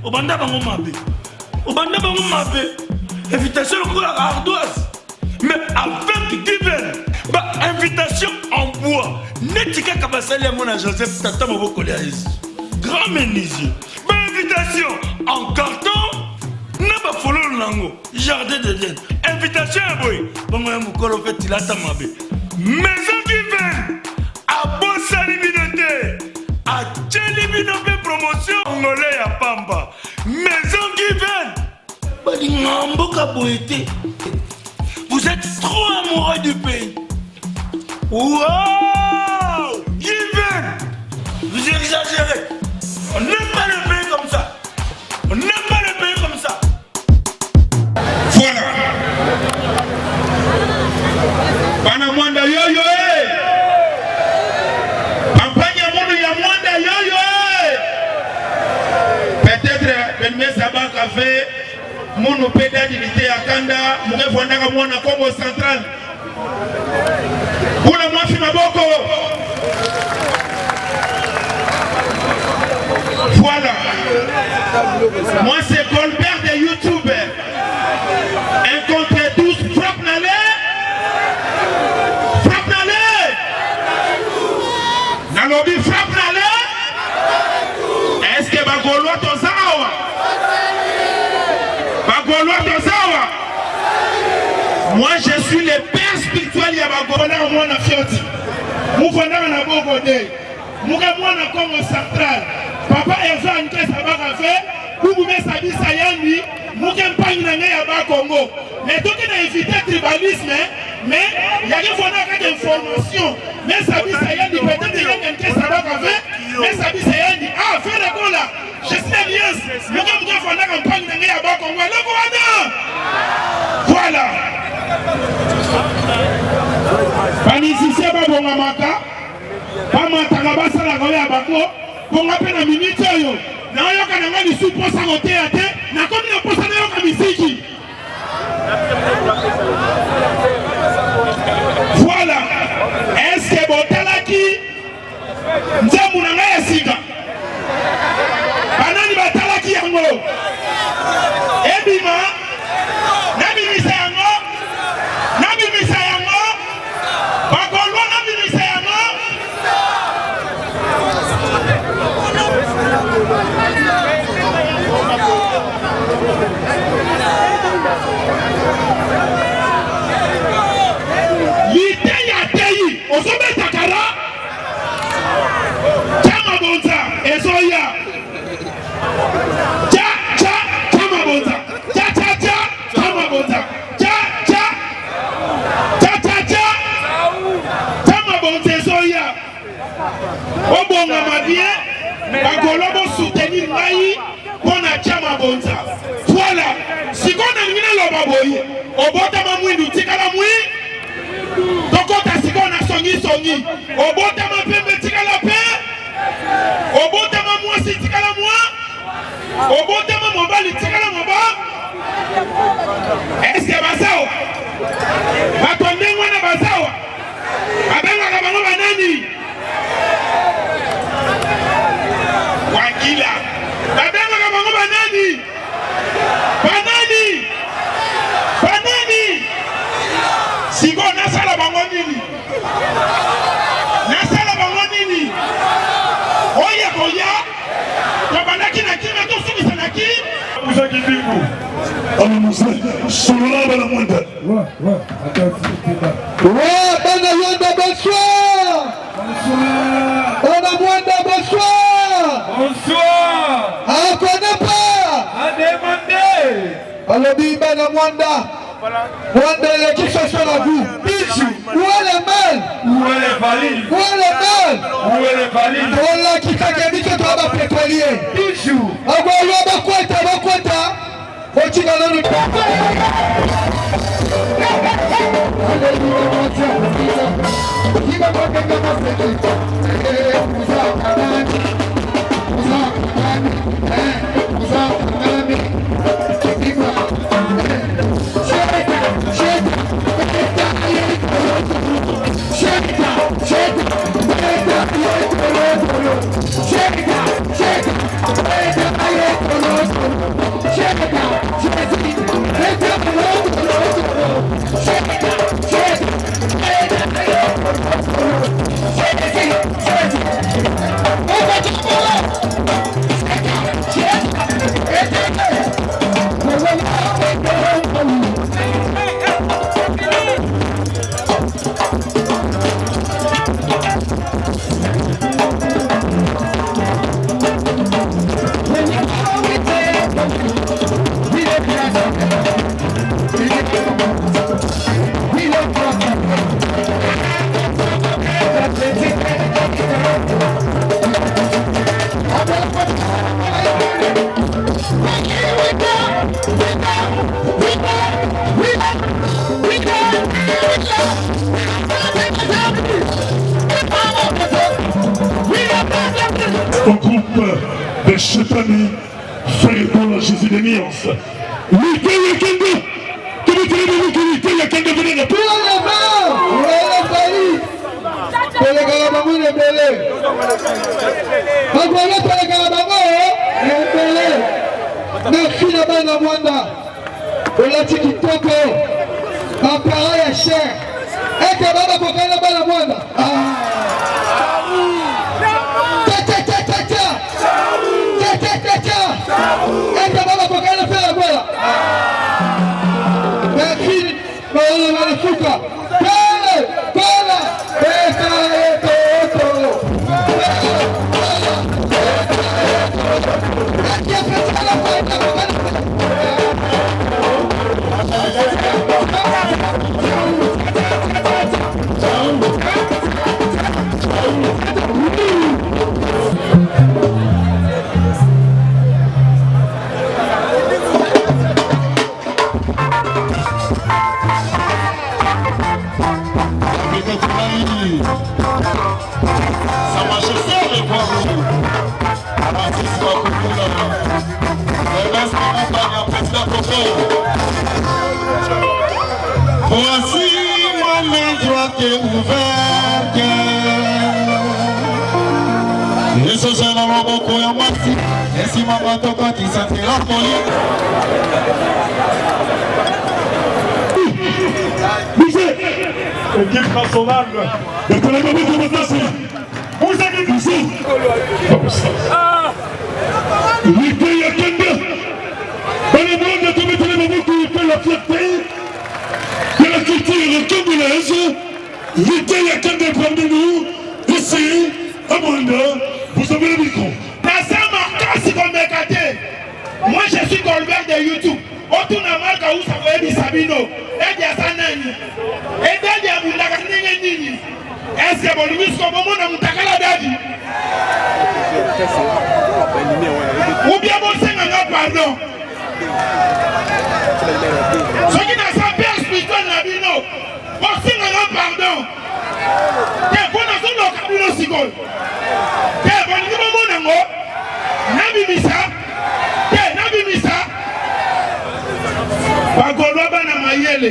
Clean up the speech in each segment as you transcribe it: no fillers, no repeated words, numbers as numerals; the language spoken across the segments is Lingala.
Obanda bango mabe. Obanda bango mabe. Invitation à ardoise. Mais avec given. Bah, invitation en bois. Netika Kabasali à mon Joseph Tata Moboko Léaïs. Grand menuisier. Bah, invitation en carton. N'a pas follow lango. Jardin de Dieu. Invitation à boy. Bon, moi, mon colo fait il a ta mabe. Maison given. À Bossa Libinoté. À Tchelibinoté promotion. Congolais à Pamba. Maison given. Bah, l'Ingamboka Boété. Vous êtes trop amoureux du pays. Wow! Given! Vous exagérez. On n'aime pas le pays comme ça. On n'aime pas le pays comme ça. Voilà. Banamwanda yo-yo eh! Campagne à mon ya mwanda yo-yo eh! Peut-être le Messaba Café. Mon pédale de Liteya Kanda, mon répondant à moi na Congo central. Pour le mois Fimaboko. Voilà. Moi c'est Colbert de YouTube. Un contre 12, frappe n'allez. Frappe n'allez. Nalobi frappe n'allez. Est-ce que Bagolo Tozawa? Moi je suis le père spirituel ya Gola moi na fioti. Mufanda na boko de. Muka mwana Congo central. Papa Erza nke sabaka fait. Kubu mesa bisa yandi. Muka mpani na ngai ya ba Congo. Mais toki na éviter tribalisme mais ya ke fona ka information. Mais sabisa yandi peut-être yanga nke sabaka fait. Mais sabisa yandi ah FERRE Gola. Je suis alliance. Muka fona ka mpani na ngai ya ba Congo. Voilà. Panisisi ba bonga maka. Ba matanga basala ko ya bako. Bonga pe na minute yo. Na yo kana ngani supo sa kote ate. Na komi na posa na yo ka misiki. Voilà. Est-ce que Botala ki nzambu na ngaya sika. Banani batala ki yango. Ebima Liteya teyi osobe takara chama bonza ezoya cha cha chama bonza cha cha cha chama bonza cha cha cha cha cha chama bonza ezoya obonga mabie bagolo bo soutenir ngai pona chama bonza. Voilà si kona ngina loba boyi obota mamwindu tikala mwi dokota sikona songi obota mapembe tikala pe obota mamwasi tikala mwa obota mamobali tikala moba. Est-ce que basawa batonde ngwana basawa abenga ka bango banani wakila babenga ka bango banani Sigo nasala bango nini? Nasala bango nini? Oya koya. Tabandaki na kina to sukisa na ki. Musa kibingu. Ama Musa solola bala mwenda. Wa atafika. Wa bana yonda bonsoir. Bonsoir. Bana mwenda bonsoir. Bonsoir. Ah connaît pas. À demander. Alobi bana mwenda. Mwanda l'équipe sociale à vous. Bijou. Où est le mal? Où est le valide? Où est le mal? Où est le valide? Voilà qui Kake dit que toi vas pétrolier. Bijou. Agolo bakweta. Otinga lolu. Shake it, regroupe des chétanis, frères Gola, Jésus des nuances. Liteya Kanda, comment tu l'as dit que Liteya Kanda venait de pour la main, la faillite. Les Galabango les belés. Agora pour les Galabango les belés. Merci la main à Mwanda. Olati kitoko. Ma parole est chère. Et que baba kokana bana Mwanda. Baba kokana faire la Gola. Merci. Paolo Manafuka. Gola. Voici ma main droite ouverte. Et ce jeune homme beaucoup à moi si. Et si maman toka qui s'attire la folie. Équipe nationale de télévision de Apesi. Vous avez dit ça. Liteya Kanda. Dans le monde de télévision qui fait la fierté de la culture congolaise. Liteya Kanda parmi nous. Ici, à Mwanda, vous avez le micro. Moi je suis Colbert de YouTube. Otuna marka usa webi Sabino. Edia sanani. Edia mundaka nini. Est-ce que Bolivie comme mon mutakala dadi? Ou bien mon senga pardon. Ce qui n'a pas peur spirituel na bino. Mon senga pardon. T'es bon dans son cabino sikol. T'es bon ni mon nango. Nabi misa. Bagolwa bana mayele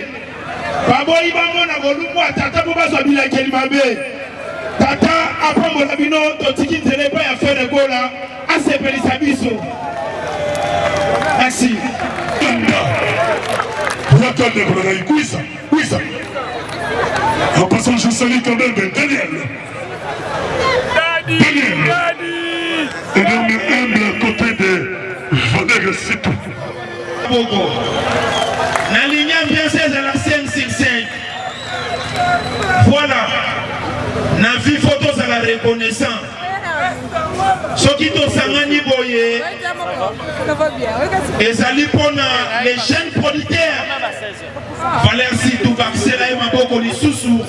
baboyi bamona bolumwa tata bobazo bilakeli mabe tata apambola bino totiki nzela epai ya FERRE Gola asepelisa biso. Merci. En passant, je salue quand même Daniel. Et donc, humble à côté de Vader, c'est tout. La ligne bien 16 à la 565. Voilà. La vie photo à la reconnaissance. Ce qui te sangani boye. Et ça lui pour les jeunes producteurs. Valère si tout vaccin là et ma boko li sousou.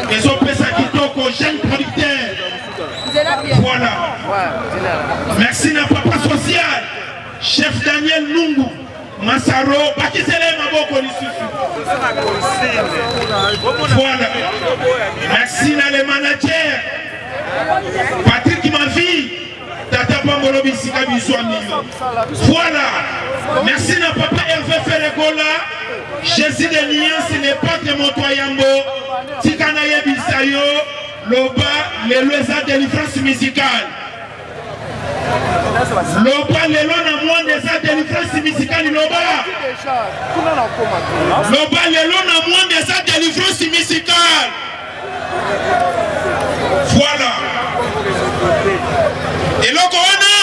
Et son pesa qui toque aux jeunes producteurs. Voilà. Merci na papa social. Chef Daniel Lungu. Massaro, Bakisele Maboko Lissusu. Voilà. Merci à les managers. Patrick Mavi. Tata Pambolo Bissika Biswami. Voilà. Merci à papa Hervé FERRE Gola. Jésus de Niance, les potes de Montoyambo. Tikanaye Bisayo. Loba, les loisas de délivrance musicale. Loba, les lois na moins des délivrance musicale. Loba, les lois na moins des délivrance musicale. Voilà. Et le Corona.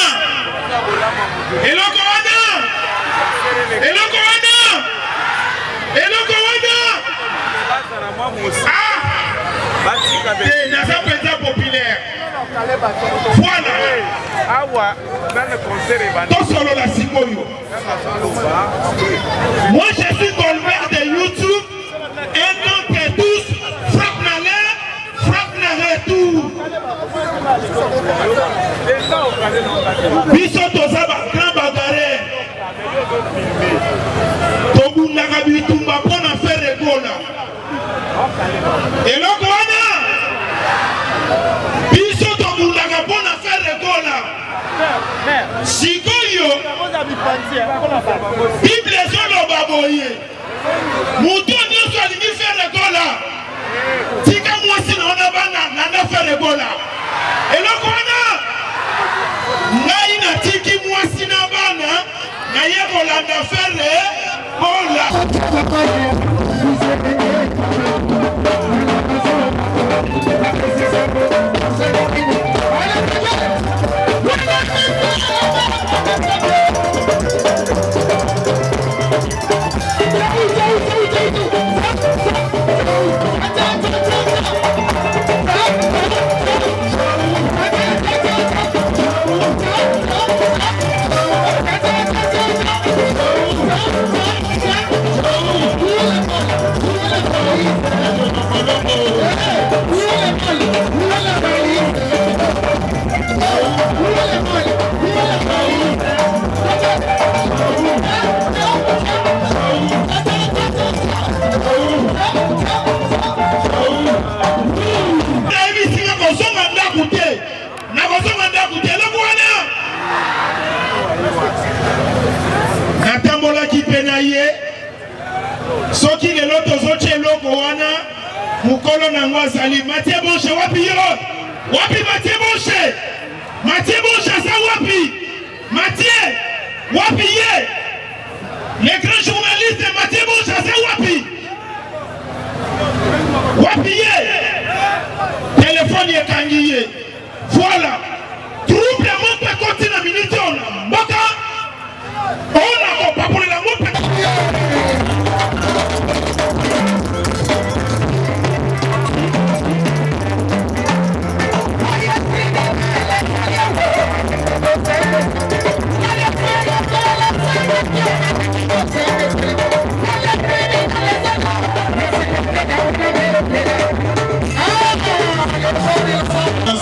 Et le Corona. Et le Corona. Et le Corona. Ah! Et la zapéta populaire. Voilà. Moi je suis Colbert de YouTube. Et donc tous frappe na l'air, frappe na retour. Biso tozaba grand bagarre. Tobundaka bitumba pona FERRE Gola. Et le Gola. Biso tobundaka pona FERRE Gola. Sikoyo Bible ezoloba boye mutu nyonso alingi faire Gola tika mwasi na ona bana nanga faire Gola eloko wana ngai natiki mwasi na bana naye kolanda faire Gola. Soki lelo tozoche eloko wana mukolo nango azali Matie Boshe wapi yo? Wapi Matie Boshe? Matie Boshe aza wapi? Matie wapi ye? Le grand journaliste Matie Boshe aza wapi? Wapi ye? Téléphone ekangi ye. Voilà. Trouble mon côté na minute on mboka. On a pas pour la mope.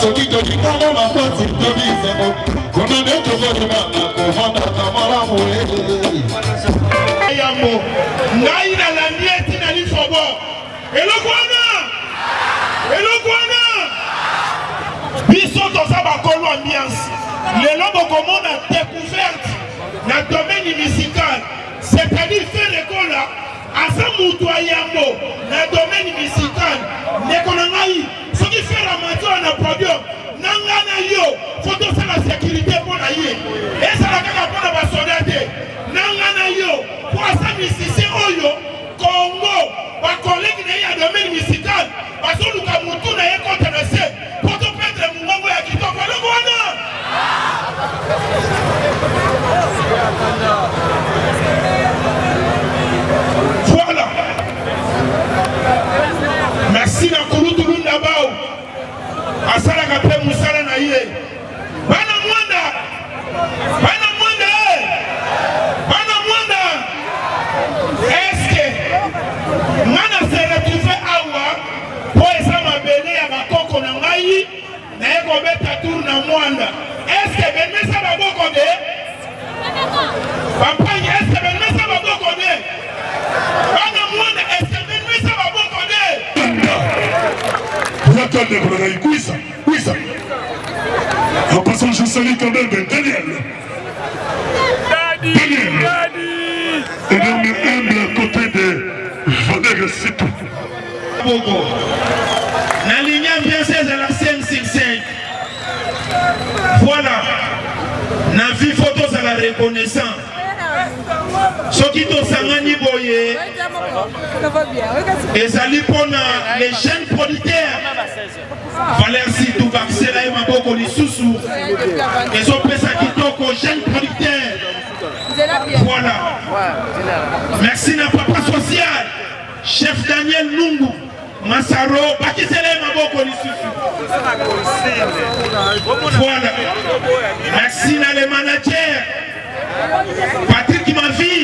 Soki toki kama mapati tobi semo kuna neto vodi mama kuhanda kamara mwele Yambo ngai na la nieti na lifobo elokwana biso toza bakolo ambiance lelo bokomona découverte na domaine musical c'est-à-dire faire Gola asa mutu ayambo na domaine musical ndeko na ngai soki faire amateur na podium nanga na yo photo c'est la sécurité pour na ye ezala kaka pona ba soldate nanga na yo pour asa musicien oyo Congo ba collègue na ya domaine musical bazoluka mutu na ye contre na se poto petre mungongo ya kitoko loko wana voilà. Merci na kulutulu ndabao asala kape musala na ye bana mwanda est-ce que ngana se retrouver awa po esa mabele ya bakoko na ngai na ye kobeta tour na mwanda est-ce que benmesa baboko de Pampagne, est-ce que benmesa baboko de bana mwanda est-ce que benmesa baboko de vous attendez pour la cuisse. En passant, je salue quand même Daniel. Et donc, humble côté de Vader Sitou. La ligne bien 16 à la 565. Voilà. Na vie photos à la reconnaissance. Soki to sangani boye. Et ça lui pour les jeunes producteurs. Valère Sitou Baxela et Maboko Lissousou. Et on peut ça qui toque aux jeunes producteurs. Voilà. Merci na papa social. Chef Daniel Nungu. Massaro, Bakisele Maboko Lissousou. Voilà. Merci na les managers. Patrick Mavi.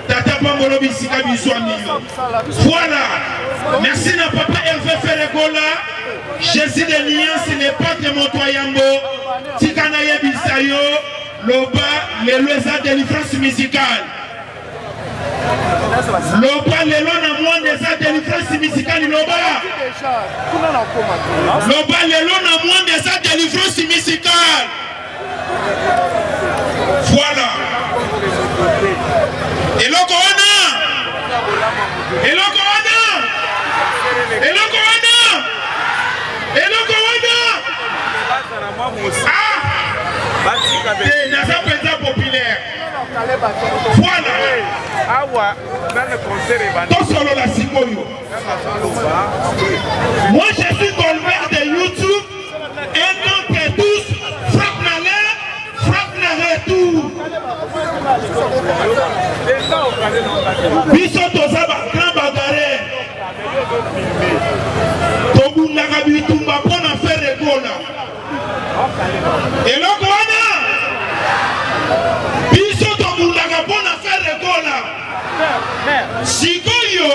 Tata Pambolo Bisika Biswami. Voilà. Merci na papa Hervé Ferregola. Jésus de Niance n'est pas de mon toyambo. Tikanaye Bisayo. Loba, les lois de délivrance musicale. Loba, les lois na moins des arts de délivrance musicale. Loba, les lois na moins des arts de délivrance musicale. Et Nasa Président populaire. Voilà. Tout solo la Sikoyo. Moi je suis Golbert de YouTube. Et donc tous frappe na l'air, frappe na retour. Biso tozaba grand bagarre. Tobundaka bitumba pona faire Gola. Et le Gola. Biso tobundaka pona faire Gola. Sikoyo.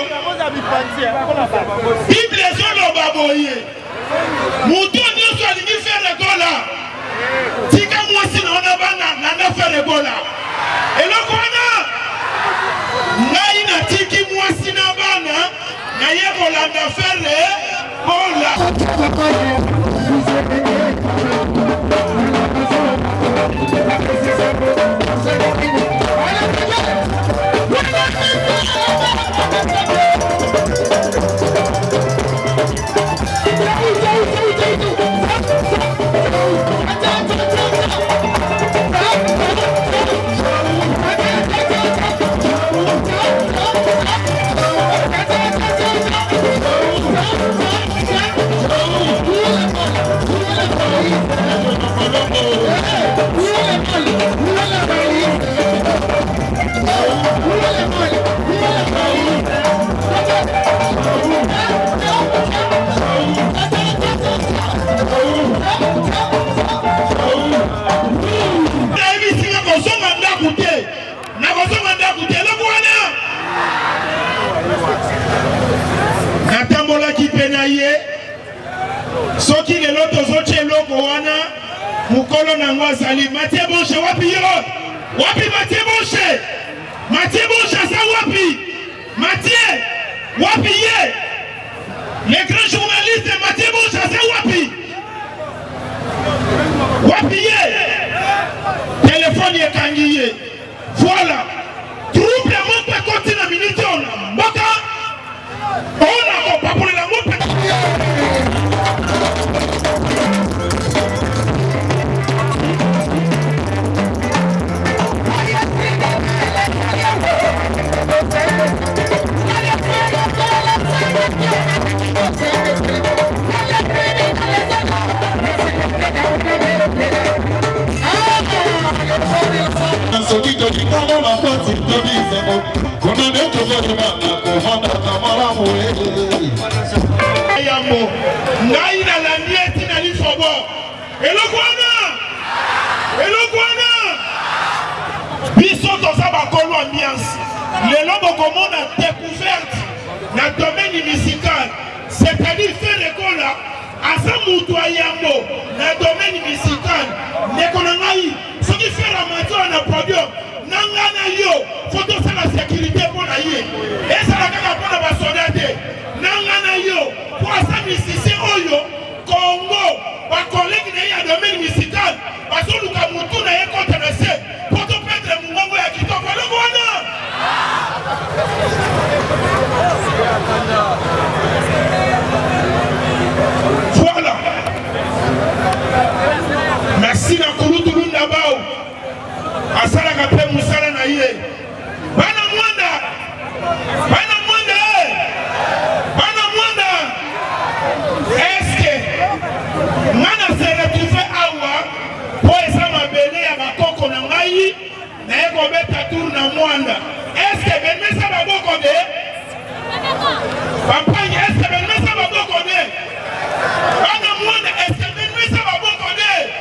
Bible solo baboye. Mutu nyonso alingi faire Gola. Tika mwasi na ona bana na faire Gola. Et le Gola. Ngai na tiki mwasi na bana na ye kolanda faire Gola. Soki le loto zoche loko wana mukolo na ngwazali Mathieu Bonche wapi yo wapi Mathieu Bonche sa wapi Mathieu wapi ye le grand journaliste Mathieu Bonche sa wapi ye téléphone ye kangi ye voilà trouble mon pe côté na minute on mboka on a pas pour la mon soki tokikanga makoti tobi esengo kuna nde tokolimaka kovanda kamalamu yambo ngai na landi eti na lifobo eloko wana biso toza bakolo ambiance lelo bokomona découverte na domaine musical c'est-à-dire faire Gola asa mutu ya yambo na domaine musical